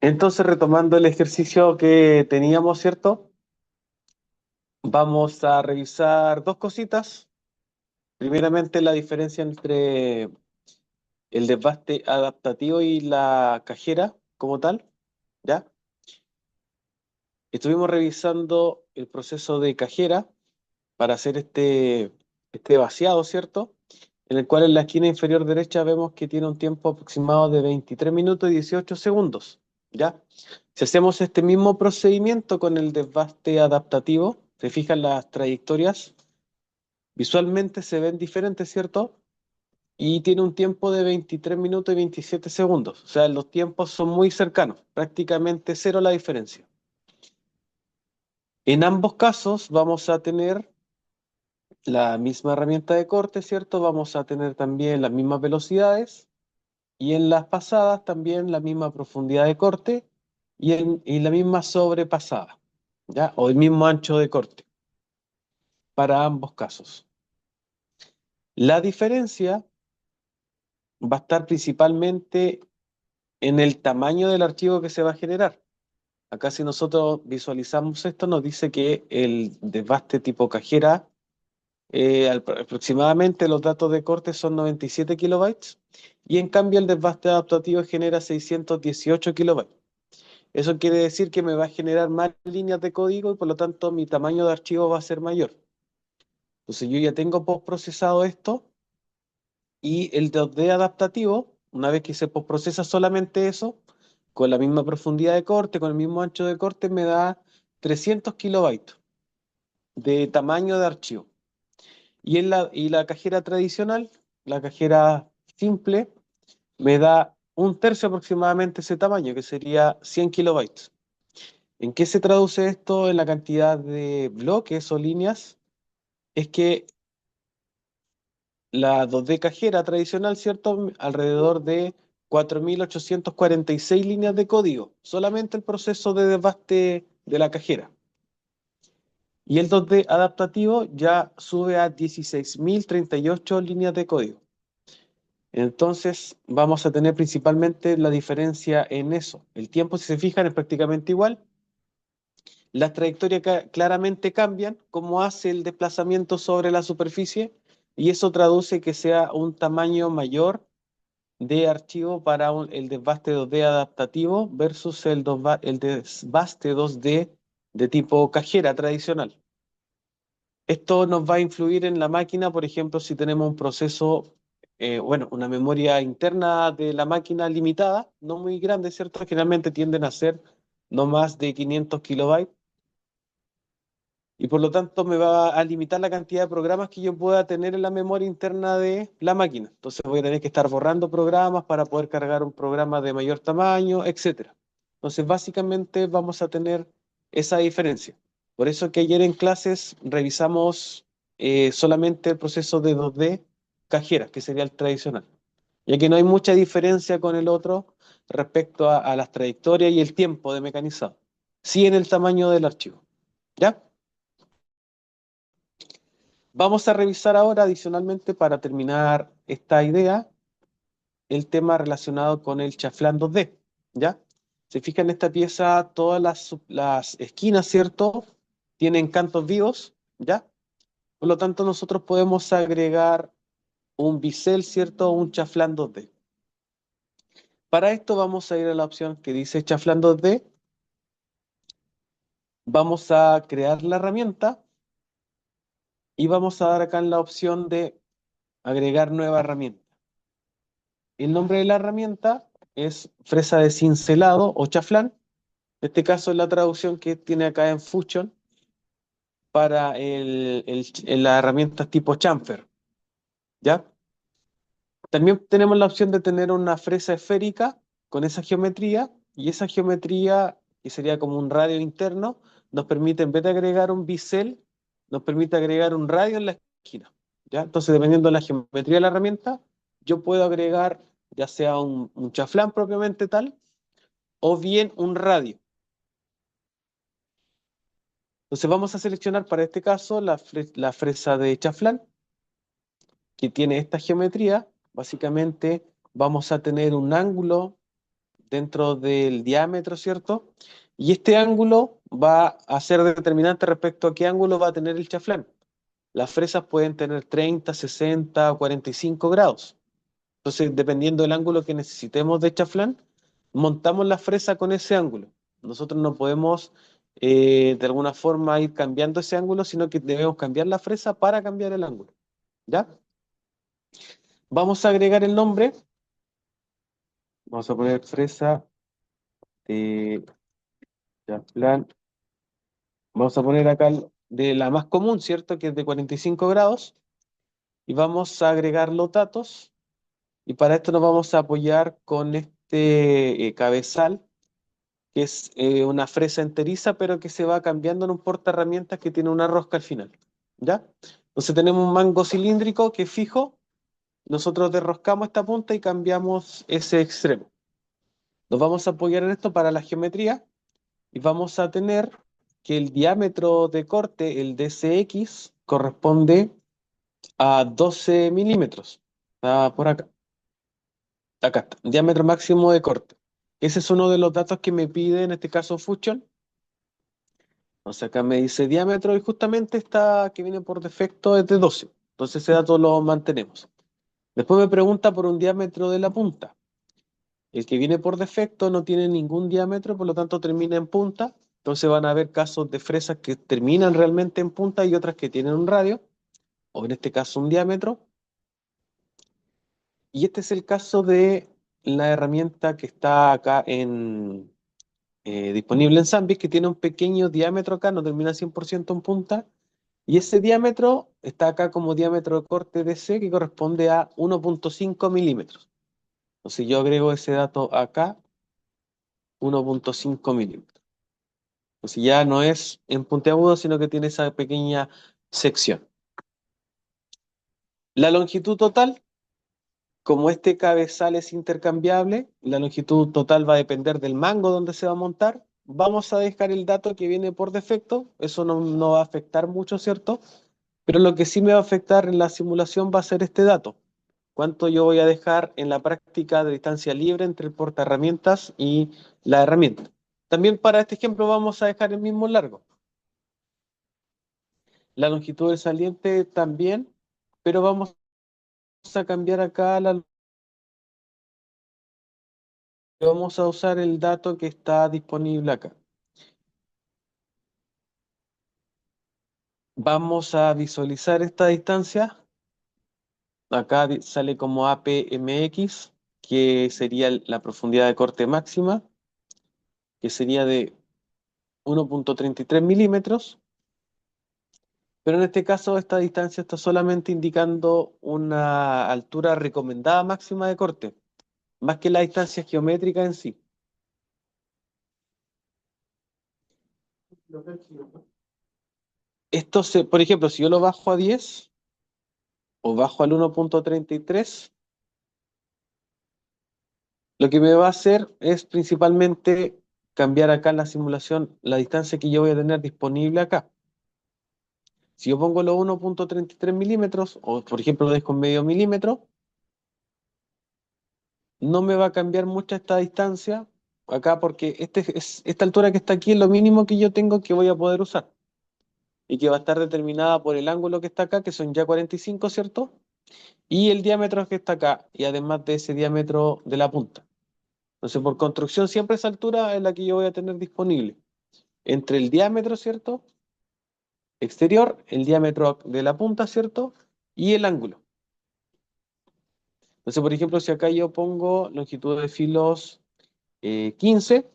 Entonces, retomando el ejercicio que teníamos, ¿cierto? Vamos a revisar dos cositas. Primeramente, la diferencia entre el desbaste adaptativo y la cajera como tal, ¿ya? Estuvimos revisando el proceso de cajera para hacer este vaciado, ¿cierto? En el cual en la esquina inferior derecha vemos que tiene un tiempo aproximado de 23 minutos y 18 segundos, ¿ya? Si hacemos este mismo procedimiento con el desbaste adaptativo, se fijan las trayectorias, visualmente se ven diferentes, ¿cierto? Y tiene un tiempo de 23 minutos y 27 segundos. O sea, los tiempos son muy cercanos, prácticamente cero la diferencia. En ambos casos vamos a tener la misma herramienta de corte, ¿cierto? Vamos a tener también las mismas velocidades y en las pasadas también la misma profundidad de corte y la misma sobrepasada, ¿ya? O el mismo ancho de corte para ambos casos. La diferencia va a estar principalmente en el tamaño del archivo que se va a generar. Acá si nosotros visualizamos esto, nos dice que el desbaste tipo cajera, aproximadamente los datos de corte son 97 kilobytes y en cambio el desbaste adaptativo genera 618 kilobytes. Eso quiere decir que me va a generar más líneas de código y por lo tanto mi tamaño de archivo va a ser mayor. Entonces yo ya tengo postprocesado esto y el 2D adaptativo, una vez que se postprocesa solamente eso, con la misma profundidad de corte, con el mismo ancho de corte, me da 300 kilobytes de tamaño de archivo. Y la cajera tradicional, la cajera simple, me da un tercio aproximadamente ese tamaño, que sería 100 kilobytes. ¿En qué se traduce esto en la cantidad de bloques o líneas? Es que la 2D cajera tradicional, ¿cierto? Alrededor de 4.846 líneas de código, solamente el proceso de desbaste de la cajera. Y el 2D adaptativo ya sube a 16.038 líneas de código. Entonces vamos a tener principalmente la diferencia en eso. El tiempo, si se fijan, es prácticamente igual. Las trayectorias claramente cambian, como hace el desplazamiento sobre la superficie, y eso traduce que sea un tamaño mayor de archivo para el desbaste 2D adaptativo versus el desbaste 2D de tipo cajera tradicional. Esto nos va a influir en la máquina, por ejemplo, si tenemos un proceso, bueno, una memoria interna de la máquina limitada, no muy grande, ¿cierto? Generalmente tienden a ser no más de 500 kilobytes y por lo tanto me va a limitar la cantidad de programas que yo pueda tener en la memoria interna de la máquina. Entonces voy a tener que estar borrando programas para poder cargar un programa de mayor tamaño, etcétera. Entonces básicamente vamos a tener esa diferencia. Por eso que ayer en clases revisamos solamente el proceso de 2D cajeras, que sería el tradicional, ya que no hay mucha diferencia con el otro respecto a las trayectorias y el tiempo de mecanizado, sí en el tamaño del archivo. ¿Ya? Vamos a revisar ahora, adicionalmente, para terminar esta idea, el tema relacionado con el chaflán 2D, ¿ya? Se fijan en esta pieza, todas las esquinas, ¿cierto? Tienen cantos vivos, ¿ya? Por lo tanto, nosotros podemos agregar un bisel, ¿cierto? Un chaflán 2D. Para esto vamos a ir a la opción que dice chaflán 2D. Vamos a crear la herramienta y vamos a dar acá en la opción de agregar nueva herramienta. El nombre de la herramienta es fresa de cincelado o chaflán. En este caso es la traducción que tiene acá en Fusion para las herramientas tipo chamfer, ¿ya? También tenemos la opción de tener una fresa esférica con esa geometría y esa geometría, que sería como un radio interno, nos permite, en vez de agregar un bisel, nos permite agregar un radio en la esquina, ¿ya? Entonces, dependiendo de la geometría de la herramienta, yo puedo agregar ya sea un chaflán propiamente tal, o bien un radio. Entonces vamos a seleccionar para este caso la fresa de chaflán, que tiene esta geometría. Básicamente vamos a tener un ángulo dentro del diámetro, ¿cierto? Y este ángulo va a ser determinante respecto a qué ángulo va a tener el chaflán. Las fresas pueden tener 30, 60 o 45 grados. Entonces, dependiendo del ángulo que necesitemos de chaflán, montamos la fresa con ese ángulo. Nosotros no podemos, de alguna forma, ir cambiando ese ángulo, sino que debemos cambiar la fresa para cambiar el ángulo. ¿Ya? Vamos a agregar el nombre. Vamos a poner fresa de chaflán. Vamos a poner acá de la más común, ¿cierto? Que es de 45 grados. Y vamos a agregar los datos. Y para esto nos vamos a apoyar con este cabezal, que es una fresa enteriza, pero que se va cambiando en un portaherramientas que tiene una rosca al final. ¿Ya? Entonces tenemos un mango cilíndrico que es fijo. Nosotros derroscamos esta punta y cambiamos ese extremo. Nos vamos a apoyar en esto para la geometría y vamos a tener que el diámetro de corte, el DCX, corresponde a 12 milímetros. Está por acá. Acá está. Diámetro máximo de corte. Ese es uno de los datos que me pide en este caso Fusion. Entonces acá me dice diámetro y justamente esta que viene por defecto es de 12. Entonces ese dato lo mantenemos. Después me pregunta por un diámetro de la punta. El que viene por defecto no tiene ningún diámetro, por lo tanto termina en punta. Entonces van a haber casos de fresas que terminan realmente en punta y otras que tienen un radio, o en este caso un diámetro. Y este es el caso de la herramienta que está acá disponible en Sambis, que tiene un pequeño diámetro acá, no termina 100% en punta. Y ese diámetro está acá como diámetro de corte DC, que corresponde a 1.5 milímetros. Entonces yo agrego ese dato acá, 1.5 milímetros. Entonces ya no es en puntiagudo, sino que tiene esa pequeña sección. La longitud total, como este cabezal es intercambiable, la longitud total va a depender del mango donde se va a montar. Vamos a dejar el dato que viene por defecto, eso no va a afectar mucho, ¿cierto? Pero lo que sí me va a afectar en la simulación va a ser este dato. ¿Cuánto yo voy a dejar en la práctica de distancia libre entre el portaherramientas y la herramienta? También para este ejemplo vamos a dejar el mismo largo. La longitud del saliente también, pero vamos a cambiar acá vamos a usar el dato que está disponible acá. Vamos a visualizar esta distancia. Acá sale como APMX, que sería la profundidad de corte máxima, que sería de 1.33 milímetros. Pero en este caso esta distancia está solamente indicando una altura recomendada máxima de corte, más que la distancia geométrica en sí. Esto por ejemplo, si yo lo bajo a 10 o bajo al 1.33, lo que me va a hacer es principalmente cambiar acá en la simulación la distancia que yo voy a tener disponible acá. Si yo pongo los 1.33 milímetros, o por ejemplo lo dejo en medio milímetro, no me va a cambiar mucho esta distancia acá porque esta altura que está aquí es lo mínimo que yo tengo que voy a poder usar y que va a estar determinada por el ángulo que está acá, que son ya 45, ¿cierto? Y el diámetro que está acá, y además de ese diámetro de la punta. Entonces, por construcción, siempre esa altura es la que yo voy a tener disponible. Entre el diámetro, ¿cierto? Exterior, el diámetro de la punta, ¿cierto? Y el ángulo. Entonces, por ejemplo, si acá yo pongo longitud de filos 15,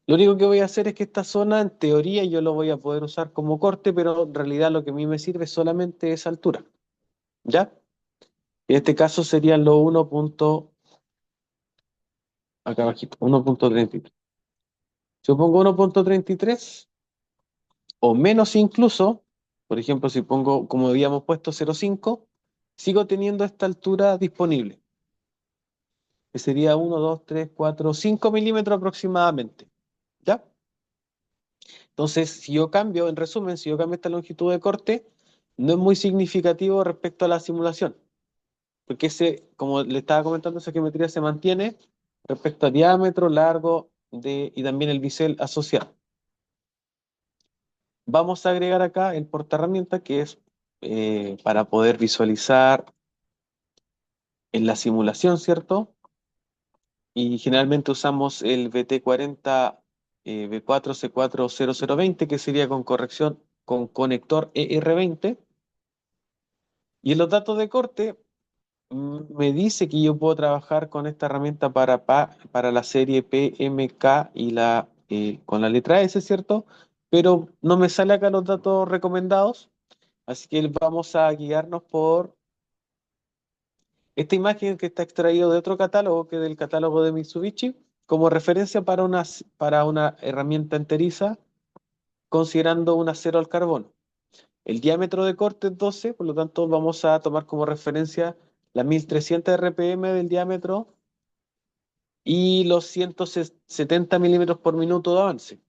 lo único que voy a hacer es que esta zona, en teoría, yo lo voy a poder usar como corte, pero en realidad lo que a mí me sirve es solamente esa altura. ¿Ya? En este caso serían los 1. Acá abajito, 1.33. Si yo pongo 1.33 o menos incluso, por ejemplo, si pongo, como habíamos puesto 0.5, sigo teniendo esta altura disponible, que sería 1, 2, 3, 4, 5 milímetros aproximadamente. ¿Ya? Entonces, si yo cambio, en resumen, si yo cambio esta longitud de corte, no es muy significativo respecto a la simulación, porque ese, como le estaba comentando, esa geometría se mantiene respecto a diámetro, largo y también el bisel asociado. Vamos a agregar acá el portaherramienta que es para poder visualizar en la simulación, ¿cierto? Y generalmente usamos el VT40 B4C40020, que sería con corrección con conector ER20. Y en los datos de corte me dice que yo puedo trabajar con esta herramienta para la serie PMK y con la letra S, ¿cierto? Pero no me sale acá los datos recomendados, así que vamos a guiarnos por esta imagen que está extraído de otro catálogo, que es del catálogo de Mitsubishi, como referencia para una herramienta enteriza, considerando un acero al carbono. El diámetro de corte es 12, por lo tanto vamos a tomar como referencia las 1300 RPM del diámetro y los 170 milímetros por minuto de avance,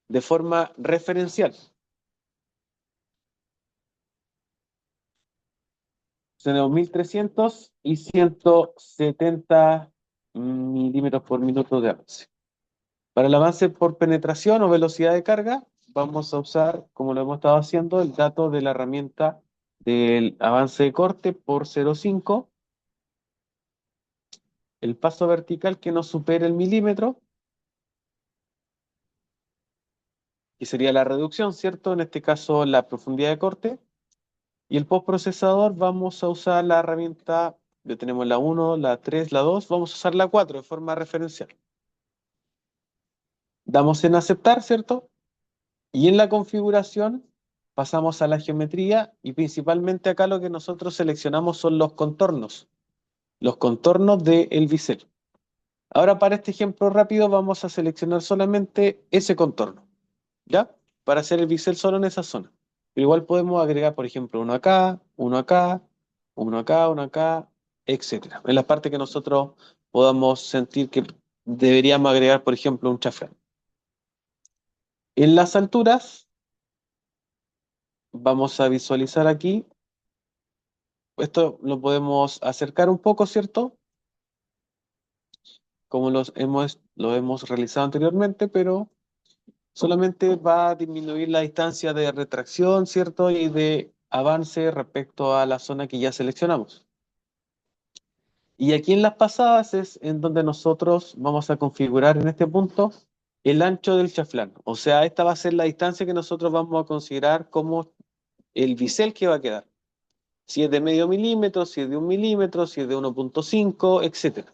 de forma referencial. Tenemos 1300 y 170 milímetros por minuto de avance. Para el avance por penetración o velocidad de carga, vamos a usar, como lo hemos estado haciendo, el dato de la herramienta del avance de corte por 0,5, el paso vertical que no supere el milímetro, que sería la reducción, ¿cierto? En este caso, la profundidad de corte. Y el postprocesador vamos a usar la herramienta, ya tenemos la 1, la 3, la 2, vamos a usar la 4 de forma referencial. Damos en aceptar, ¿cierto? Y en la configuración pasamos a la geometría y principalmente acá lo que nosotros seleccionamos son los contornos del bisel. Ahora para este ejemplo rápido vamos a seleccionar solamente ese contorno, ¿ya? Para hacer el bisel solo en esa zona. Pero igual podemos agregar, por ejemplo, uno acá, uno acá, uno acá, uno acá, etcétera. En la parte que nosotros podamos sentir que deberíamos agregar, por ejemplo, un chaflán. En las alturas vamos a visualizar aquí. Esto lo podemos acercar un poco, ¿cierto? Como lo hemos realizado anteriormente, pero solamente va a disminuir la distancia de retracción, ¿cierto? Y de avance respecto a la zona que ya seleccionamos. Y aquí en las pasadas es en donde nosotros vamos a configurar en este punto el ancho del chaflán. O sea, esta va a ser la distancia que nosotros vamos a considerar como el bisel que va a quedar. Si es de medio milímetro, si es de 1 milímetro, si es de 1,5, etcétera.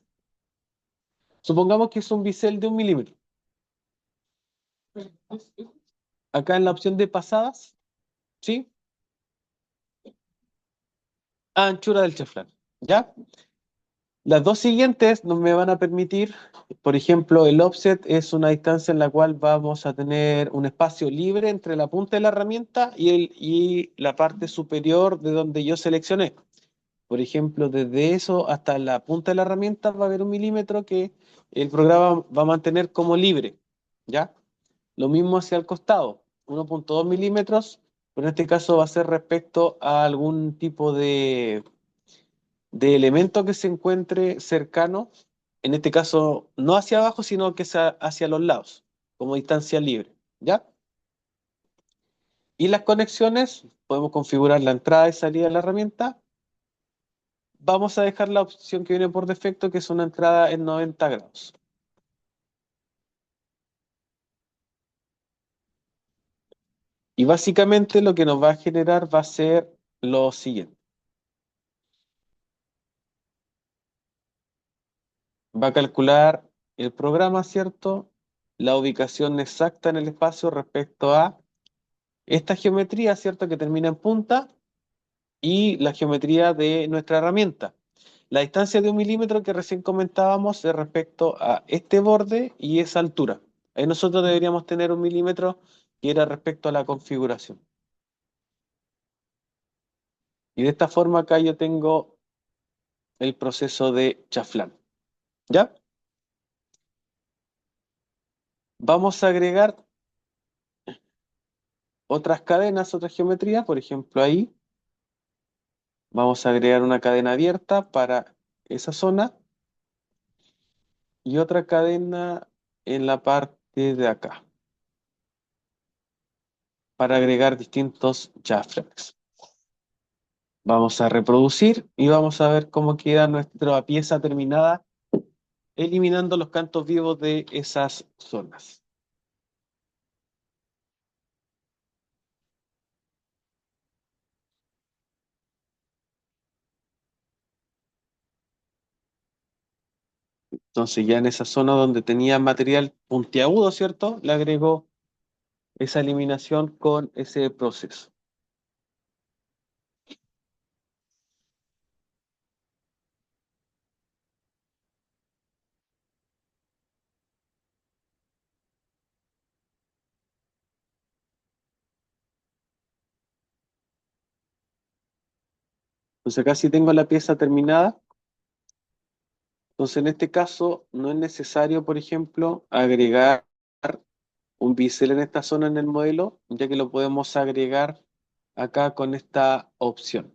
Supongamos que es un bisel de 1 milímetro. Acá en la opción de pasadas, ¿sí? Anchura del chaflán, ¿ya? Las dos siguientes nos me van a permitir, por ejemplo, el offset es una distancia en la cual vamos a tener un espacio libre entre la punta de la herramienta y la parte superior de donde yo seleccioné. Por ejemplo, desde eso hasta la punta de la herramienta va a haber 1 milímetro que el programa va a mantener como libre, ¿ya? Lo mismo hacia el costado, 1,2 milímetros, pero en este caso va a ser respecto a algún tipo de elemento que se encuentre cercano, en este caso no hacia abajo, sino que sea hacia los lados, como distancia libre, ¿ya? Y las conexiones, podemos configurar la entrada y salida de la herramienta. Vamos a dejar la opción que viene por defecto, que es una entrada en 90 grados. Y básicamente lo que nos va a generar va a ser lo siguiente. Va a calcular el programa, ¿cierto? La ubicación exacta en el espacio respecto a esta geometría, ¿cierto? Que termina en punta y la geometría de nuestra herramienta. La distancia de 1 milímetro que recién comentábamos es respecto a este borde y esa altura. Ahí nosotros deberíamos tener 1 milímetro que era respecto a la configuración. Y de esta forma acá yo tengo el proceso de chaflán. ¿Ya? Vamos a agregar otras cadenas, otras geometrías. Por ejemplo, ahí vamos a agregar una cadena abierta para esa zona. y otra cadena en la parte de acá, para agregar distintos JFrags. Vamos a reproducir y vamos a ver cómo queda nuestra pieza terminada, eliminando los cantos vivos de esas zonas. Entonces ya en esa zona donde tenía material puntiagudo, ¿cierto? Le agrego esa eliminación con ese proceso. Entonces acá sí tengo la pieza terminada. Entonces en este caso no es necesario, por ejemplo, agregar un bisel en esta zona en el modelo, ya que lo podemos agregar acá con esta opción.